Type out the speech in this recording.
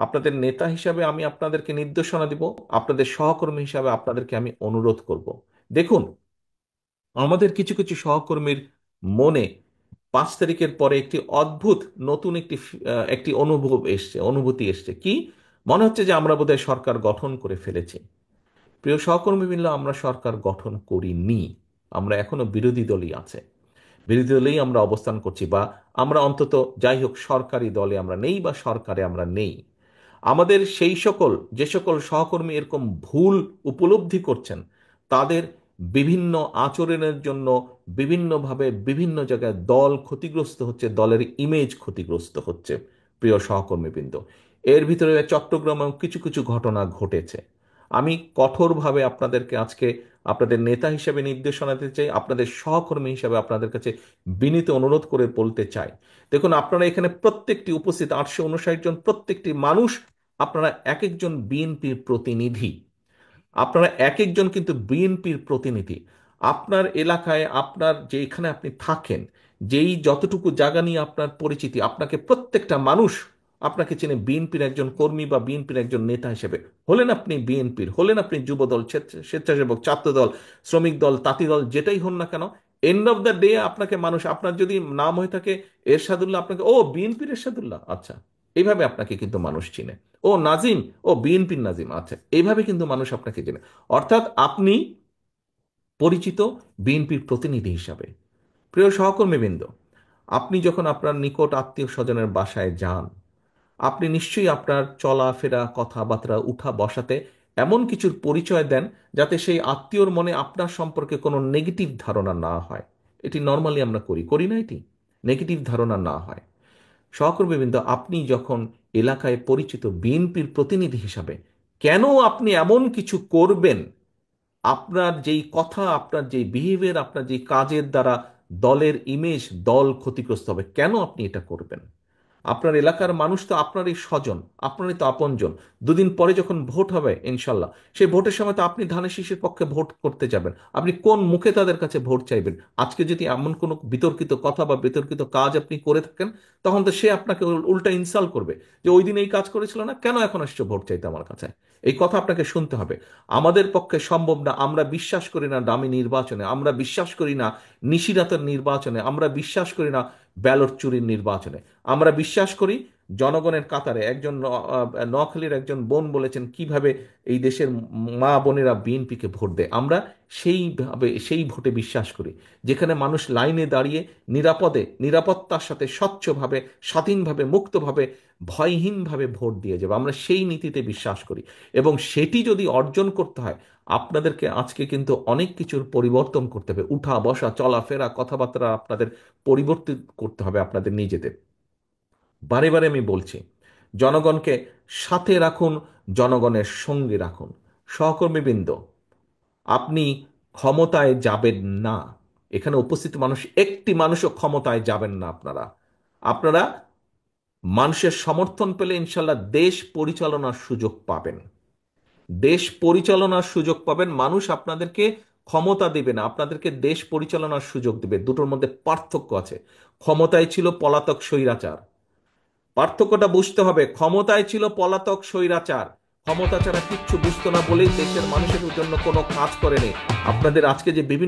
আপনাদের নেতা হিসাবে আমি আপনাদেরকে নির্দেশনা দিব, আপনাদের সহকর্মী হিসাবে আপনাদেরকে আমি অনুরোধ করব। দেখুন, আমাদের কিছু কিছু সহকর্মীর মনে 5 তারিখের পরে একটি অদ্ভুত নতুন একটি অনুভূতি এসছে। কি? মনে হচ্ছে যে আমরা বোধহয় সরকার গঠন করে ফেলেছি। প্রিয় সহকর্মীবৃন্দ, আমরা সরকার গঠন করিনি। আমরা এখনো বিরোধী দলই আছে, বিরোধী দলেই আমরা অবস্থান করছি, বা আমরা অন্তত যাই হোক সরকারি দলে আমরা নেই বা সরকারে আমরা নেই। আমাদের সেই সকল যে সকল সহকর্মী এরকম ভুল উপলব্ধি করছেন, তাদের বিভিন্ন আচরণের জন্য বিভিন্নভাবে বিভিন্ন জায়গায় দল ক্ষতিগ্রস্ত হচ্ছে, দলের ইমেজ ক্ষতিগ্রস্ত হচ্ছে। প্রিয় সহকর্মীবৃন্দ, এর ভিতরে চট্টগ্রামেও কিছু কিছু ঘটনা ঘটেছে। আমি কঠোরভাবে আপনাদেরকে আজকে আপনাদের নেতা হিসেবে নির্দেশনা দিতে চাই, আপনাদের সহকর্মী হিসেবে আপনাদের কাছে বিনীত অনুরোধ করে বলতে চাই। দেখুন, আপনারা এখানে প্রত্যেকটি উপস্থিত 859 জন প্রত্যেকটি মানুষ, আপনারা এক একজন বিএনপির প্রতিনিধি। আপনারা এক একজন কিন্তু বিএনপির প্রতিনিধি। আপনার এলাকায়, আপনার যেখানে আপনি থাকেন, যেই যতটুকু জায়গা নিয়ে আপনার পরিচিতি, আপনাকে প্রত্যেকটা মানুষ আপনাকে চেনে বিএনপির একজন কর্মী বা বিএনপির একজন নেতা হিসেবে। হলেন আপনি বিএনপির, হলেন আপনি যুবদল, স্বেচ্ছাসেবক, ছাত্রদল, শ্রমিক দল, তাঁতি দল, যেটাই হন না কেন, এন্ড অফ দ্য ডে আপনাকে মানুষ, আপনার যদি নাম হয়ে থাকে এরশাদুল্লাহ, আপনাকে ও বিএনপির এরশাদুল্লাহ, আচ্ছা, এইভাবে আপনাকে কিন্তু মানুষ চিনে। ও নাজিম, ও বিএনপির নাজিম, আচ্ছা, এইভাবে কিন্তু মানুষ আপনাকে চেনে। অর্থাৎ আপনি পরিচিত বিএনপির প্রতিনিধি হিসাবে। প্রিয় সহকর্মীবৃন্দ, আপনি যখন আপনার নিকট আত্মীয় স্বজনের বাসায় যান, আপনি নিশ্চয়ই আপনার চলাফেরা, কথাবার্তা, উঠা বসাতে এমন কিছুর পরিচয় দেন যাতে সেই আত্মীয়র মনে আপনার সম্পর্কে কোনো নেগেটিভ ধারণা না হয়। এটি নর্মালি আমরা করি, করি না? এটি নেগেটিভ ধারণা না হয়। সহকর্মীবৃন্দ, আপনি যখন এলাকায় পরিচিত বিএনপির প্রতিনিধি হিসাবে, কেন আপনি এমন কিছু করবেন? আপনার যেই কথা, আপনার যেই বিহেভিয়ার, আপনার যেই কাজের দ্বারা দলের ইমেজ, দল ক্ষতিগ্রস্ত হবে, কেন আপনি এটা করবেন? আপনার এলাকার মানুষ তো আপনারই স্বজন, আপনারই তো আপনজন। দুদিন পরে যখন ভোট হবে ইনশাল্লাহ, সেই ভোটের সময় তো আপনি ধানের শীষের পক্ষে ভোট করতে যাবেন। আপনি কোন মুখে তাদের কাছে ভোট চাইবেন? আজকে যদি এমন কোনো বিতর্কিত কথা বা বিতর্কিত কাজ আপনি করে থাকেন, তখন তো সে আপনাকে উল্টা ইনসাল্ট করবে, যে ওই দিন এই কাজ করেছিল না, কেন এখন আসছে ভোট চাইতে আমার কাছে? এই কথা আপনাকে শুনতে হবে। আমাদের পক্ষে সম্ভব না। আমরা বিশ্বাস করি না দামি নির্বাচনে, আমরা বিশ্বাস করি না নিশিরাতের নির্বাচনে, আমরা বিশ্বাস করি না ব্যালট চুরির নির্বাচনে। আমরা বিশ্বাস করি জনগণের কাতারে। একজন নোয়াখালীর একজন বোন বলেছেন কিভাবে এই দেশের মা বোনেরা বিএনপিকে ভোট দেয়। আমরা সেইভাবে সেই ভোটে বিশ্বাস করি, যেখানে মানুষ লাইনে দাঁড়িয়ে নিরাপদে, নিরাপত্তার সাথে, স্বচ্ছভাবে, স্বাধীনভাবে, মুক্তভাবে, ভয়হীনভাবে ভোট দিয়ে যাবে। আমরা সেই নীতিতে বিশ্বাস করি, এবং সেটি যদি অর্জন করতে হয়, আপনাদেরকে আজকে কিন্তু অনেক কিছুর পরিবর্তন করতে হবে। উঠা বসা, চলাফেরা, কথাবার্তা আপনাদের পরিবর্তিত করতে হবে আপনাদের নিজেদের। বারে বারে আমি বলছি, জনগণকে সাথে রাখুন, জনগণের সঙ্গে রাখুন। সহকর্মীবৃন্দ, আপনি ক্ষমতায় যাবেন না। এখানে উপস্থিত মানুষ, একটি মানুষও ক্ষমতায় যাবেন না। আপনারা আপনারা মানুষের সমর্থন পেলে ইনশাল্লাহ দেশ পরিচালনার সুযোগ পাবেন। দেশ পরিচালনার সুযোগ পাবেন। মানুষ আপনাদেরকে ক্ষমতা দেবে না, আপনাদেরকে দেশ পরিচালনার সুযোগ দেবে। দুটোর মধ্যে পার্থক্য আছে। ক্ষমতায় ছিল পলাতক স্বৈরাচার, পার্থক্যটা বুঝতে হবে। ক্ষমতায় ছিল পলাতক স্বৈরাচার, ক্ষমতা ছাড়া কিচ্ছু বুঝতো না বলেই দেশের মানুষের জন্য কোনো কাজ করেনি। আপনাদের আজকে যে বিভিন্ন